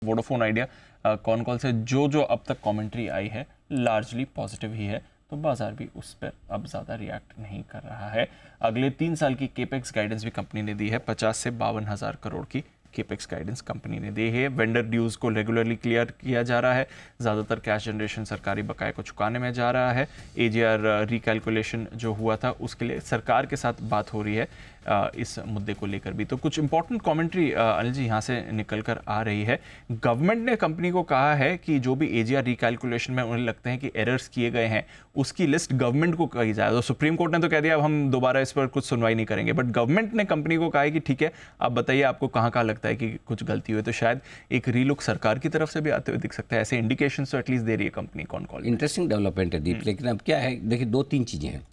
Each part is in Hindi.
वोडाफोन आइडिया कॉन कॉल से जो अब तक कमेंट्री आई है लार्जली पॉजिटिव ही है, तो बाजार भी उस पर अब ज़्यादा रिएक्ट नहीं कर रहा है। अगले 3 साल की केपेक्स गाइडेंस भी कंपनी ने दी है, 50 से 52,000 करोड़ की केपेक्स गाइडेंस कंपनी ने दी है। वेंडर ड्यूज को रेगुलरली क्लियर किया जा रहा है, ज़्यादातर कैश जनरेशन सरकारी बकाये को चुकाने में जा रहा है। एजीआर रिकैलकुलेशन जो हुआ था उसके लिए सरकार के साथ बात हो रही है इस मुद्दे को लेकर भी। तो कुछ इंपॉर्टेंट कमेंट्री अनिल जी यहाँ से निकल कर आ रही है। गवर्नमेंट ने कंपनी को कहा है कि जो भी एजीआर रिकैलकुलेशन में उन्हें लगते हैं कि एरर्स किए गए हैं उसकी लिस्ट गवर्नमेंट को कही जाए। तो सुप्रीम कोर्ट ने तो कह दिया अब हम दोबारा इस पर कुछ सुनवाई नहीं करेंगे, बट गवर्नमेंट ने कंपनी को कहा है कि ठीक है आप बताइए आपको कहाँ कहाँ लगता है कि कुछ गलती हुई। तो शायद एक रीलुक सरकार की तरफ से भी आते हुए दिख सकता है, ऐसे इंडिकेशन तो एटलीस्ट दे रही है company con call. Interesting development है दीप, लेकिन अब क्या है देखिए 2-3 चीज़ें हैं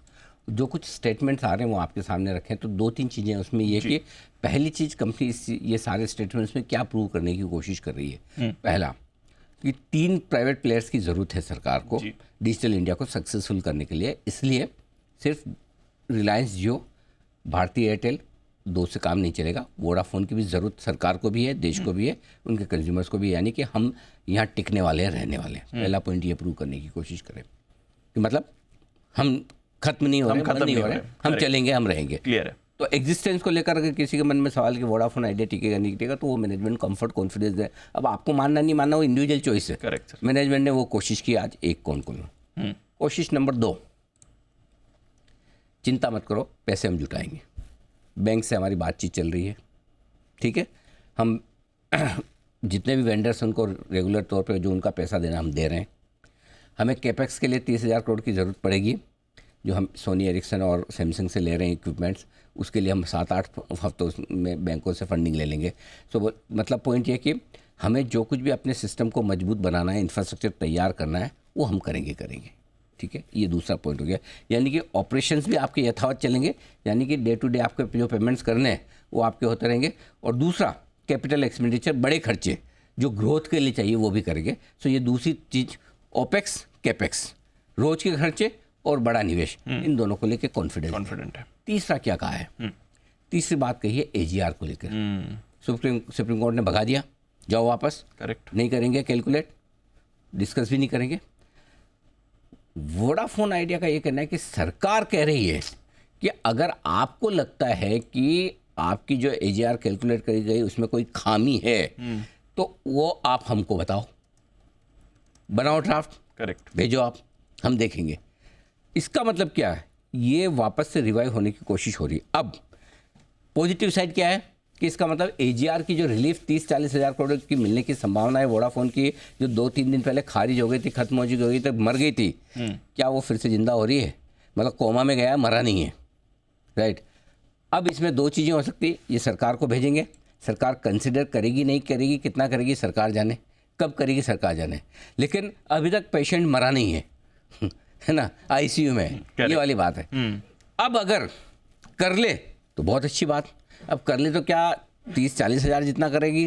जो कुछ स्टेटमेंट्स आ रहे हैं वो आपके सामने रखें। तो 2-3 चीज़ें हैं उसमें ये कि पहली चीज़ कंपनी ये सारे स्टेटमेंट्स में क्या प्रूव करने की कोशिश कर रही है। पहला कि 3 प्राइवेट प्लेयर्स की ज़रूरत है सरकार को डिजिटल इंडिया को सक्सेसफुल करने के लिए, इसलिए सिर्फ रिलायंस जियो, भारती एयरटेल 2 से काम नहीं चलेगा। वोडाफोन की भी ज़रूरत सरकार को भी है, देश को भी है, उनके कंज्यूमर्स को भी, यानी कि हम यहाँ टिकने वाले हैं, रहने वाले हैं। पहला पॉइंट ये प्रूव करने की कोशिश करें कि मतलब हम खत्म नहीं हो रहे, बंद नहीं हो रहे, हम चलेंगे, हम रहेंगे। क्लियर है। तो एग्जिस्टेंस को लेकर अगर किसी के मन में सवाल कि वोडाफोन आइडिया टिकेगा नहीं टिकेगा, तो वो मैनेजमेंट कंफर्ट कॉन्फिडेंस है। अब आपको मानना नहीं मानना वो इंडिविजुअल चॉइस है। Correct sir. मैनेजमेंट ने वो कोशिश की आज एक कौन कोशिश नंबर 2, चिंता मत करो, पैसे हम जुटाएंगे। बैंक से हमारी बातचीत चल रही है, ठीक है। हम जितने भी वेंडर्स उनको रेगुलर तौर पे जो उनका पैसा देना हम दे रहे हैं। हमें कैपेक्स के लिए 30,000 करोड़ की ज़रूरत पड़ेगी, जो हम सोनी एरिक्सन और सैमसंग से ले रहे हैं इक्विपमेंट्स, उसके लिए हम 7-8 हफ्तों में बैंकों से फंडिंग ले लेंगे। सो मतलब पॉइंट ये कि हमें जो कुछ भी अपने सिस्टम को मजबूत बनाना है, इंफ्रास्ट्रक्चर तैयार करना है, वो हम करेंगे, ठीक है। ये दूसरा पॉइंट हो गया, यानी कि ऑपरेशंस भी आपके यथावत चलेंगे, यानी कि डे टू डे आपके जो पेमेंट्स करने हैं वो आपके होते रहेंगे। और दूसरा कैपिटल एक्सपेंडिचर, बड़े खर्चे जो ग्रोथ के लिए चाहिए वो भी करेंगे। सो ये दूसरी चीज़, ओपेक्स कैपेक्स, रोज के खर्चे और बड़ा निवेश, इन दोनों को लेकर कॉन्फिडेंट है। तीसरा क्या कहा है, तीसरी बात कही है एजीआर को लेकर। सुप्रीम कोर्ट ने भगा दिया, जाओ वापस, करेक्ट, नहीं करेंगे कैलकुलेट, डिस्कस भी नहीं करेंगे। वोडाफोन आइडिया का ये कहना है कि सरकार कह रही है कि अगर आपको लगता है कि आपकी जो एजीआर कैलकुलेट करी गई उसमें कोई खामी है तो वो आप हमको बताओ, बनाओ ड्राफ्ट, करेक्ट, भेजो आप, हम देखेंगे। इसका मतलब क्या है, ये वापस से रिवाइव होने की कोशिश हो रही है। अब पॉजिटिव साइड क्या है कि इसका मतलब एजीआर की जो रिलीफ 30-40 हज़ार करोड़ की मिलने की संभावना है वोडाफोन की, जो 2-3 दिन पहले खारिज हो गई थी, खत्म हो गई थी, मर गई थी, क्या वो फिर से जिंदा हो रही है? मतलब कोमा में गया, मरा नहीं है, राइट। अब इसमें 2 चीज़ें हो सकती है, ये सरकार को भेजेंगे, सरकार कंसिडर करेगी नहीं करेगी, कितना करेगी सरकार जाने, कब करेगी सरकार जाने, लेकिन अभी तक पेशेंट मरा नहीं है है ना, आईसीयू में, ये वाली बात है। अब अगर कर ले तो बहुत अच्छी बात, अब कर ले तो क्या 30-40 हज़ार जितना करेगी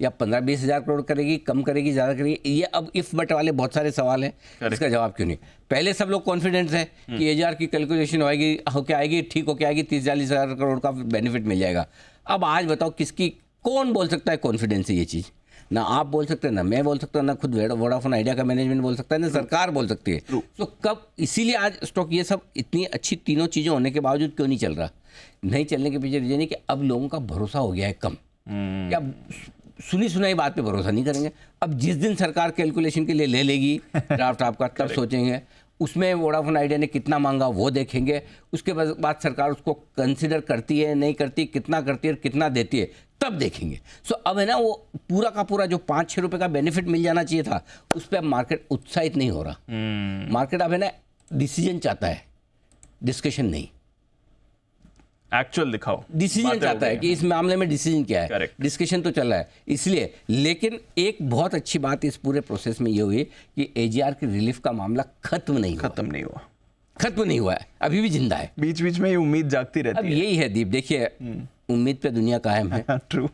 या 15-20 हज़ार करोड़ करेगी, कम करेगी, ज़्यादा करेगी, ये अब इफ बट वाले बहुत सारे सवाल हैं, इसका जवाब क्यों नहीं। पहले सब लोग कॉन्फिडेंस है कि एजीआर की कैलकुलेशन होके आएगी, ठीक होके आएगी, 30-40 हज़ार करोड़ का बेनिफिट मिल जाएगा। अब आज बताओ किसकी, कौन बोल सकता है कॉन्फिडेंस है ये चीज़? ना आप बोल सकते हैं, ना मैं बोल सकता हूँ, ना खुद वोडाफोन आइडिया का मैनेजमेंट बोल सकता है, ना सरकार बोल सकती है। तो कब, इसीलिए आज स्टॉक ये सब इतनी अच्छी तीनों चीज़ें होने के बावजूद क्यों नहीं चल रहा? नहीं चलने के पीछे रीजन है कि अब लोगों का भरोसा हो गया है कम, या सुनी सुनाई बात पे भरोसा नहीं करेंगे। अब जिस दिन सरकार कैलकुलेशन के लिए ले लेगी ड्राफ्ट आपका, तब सोचेंगे। उसमें वोडाफोन आइडिया ने कितना मांगा वो देखेंगे, उसके बाद सरकार उसको कंसिडर करती है नहीं करती, कितना करती है और कितना देती है, तब देखेंगे। सो अब है ना, वो पूरा का पूरा जो 5-6 रुपये का बेनिफिट मिल जाना चाहिए था, उस पर अब मार्केट उत्साहित नहीं हो रहा। मार्केट अब है ना डिसीजन चाहता है, डिस्कशन नहीं, एक्चुअल दिखाओ, डिसीजन चाहता है कि इस मामले में डिसीजन क्या है, डिस्कशन तो चल रहा है इसलिए। लेकिन एक बहुत अच्छी बात इस पूरे प्रोसेस में ये हुई कि एजीआर की रिलीफ का मामला खत्म नहीं हुआ है, अभी भी जिंदा है। बीच बीच में ये उम्मीद जागती रहती है। अब यही है दीप, देखिए उम्मीद पे दुनिया कायम है। ट्रू,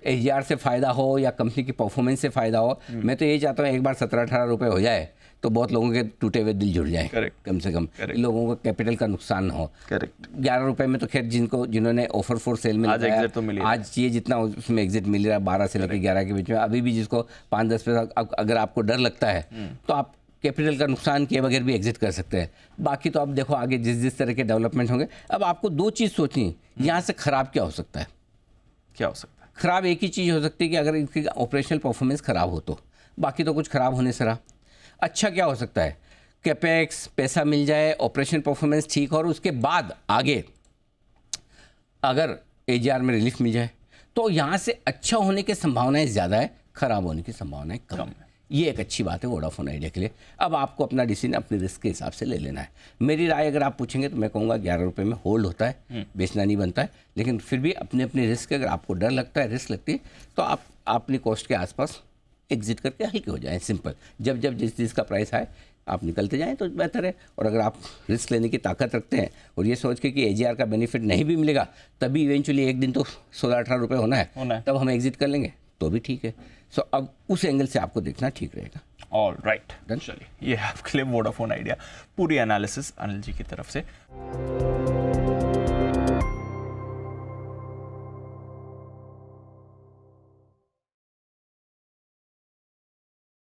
AGR से फ़ायदा हो या कंपनी की परफॉर्मेंस से फ़ायदा हो, मैं तो यही चाहता हूँ एक बार 17-18 रुपये हो जाए तो बहुत लोगों के टूटे हुए दिल जुड़ जाए, कम से कम लोगों को कैपिटल का नुकसान ना हो। 11 रुपये में तो खैर जिन्होंने ऑफर फॉर सेल में आज ये जितना उसमें एग्जिट मिल रहा है 12 से लेकर 11 के बीच में, अभी भी जिसको 5-10 पैसा अगर आपको डर लगता है तो आप कैपिटल का नुकसान किए बगैर भी एग्जिट कर सकते हैं। बाकी तो आप देखो आगे जिस तरह के डेवलपमेंट होंगे। अब आपको दो चीज़ सोचनी, यहाँ से ख़राब क्या हो सकता है? क्या हो सकता है? ख़राब एक ही चीज़ हो सकती है कि अगर इनकी ऑपरेशनल परफॉर्मेंस ख़राब हो तो, बाकी तो कुछ ख़राब होने से रहा। अच्छा क्या हो सकता है? कैपेक्स पैसा मिल जाए, ऑपरेशन परफॉर्मेंस ठीक हो और उसके बाद आगे अगर AGR में रिलीफ मिल जाए तो यहाँ से अच्छा होने की संभावनाएं ज़्यादा है, ख़राब होने की संभावनाएं कम है। ये एक अच्छी बात है वोडाफोन आइडिया के लिए। अब आपको अपना डिसीजन अपने रिस्क के हिसाब से ले लेना है। मेरी राय अगर आप पूछेंगे तो मैं कहूँगा 11 रुपये में होल्ड होता है, बेचना नहीं बनता है, लेकिन फिर भी अपने अपने रिस्क, अगर आपको डर लगता है, रिस्क लगती है, तो आप अपनी कॉस्ट के आसपास एग्जिट करके हल्के हो जाएं। सिंपल, जब जिस चीज़ का प्राइस आए आप निकलते जाएं तो बेहतर है। और अगर आप रिस्क लेने की ताकत रखते हैं और ये सोच के कि AGR का बेनिफिट नहीं भी मिलेगा तभी इवेंचुअली एक दिन तो 16-18 रुपये होना है, तब हम एग्जिट कर लेंगे तो भी ठीक है। सो अब उस एंगल से आपको देखना ठीक रहेगा। ऑल राइट, चलिए ये आपके लिए वोडाफोन आइडिया पूरी एनालिसिस अनिल जी की तरफ से।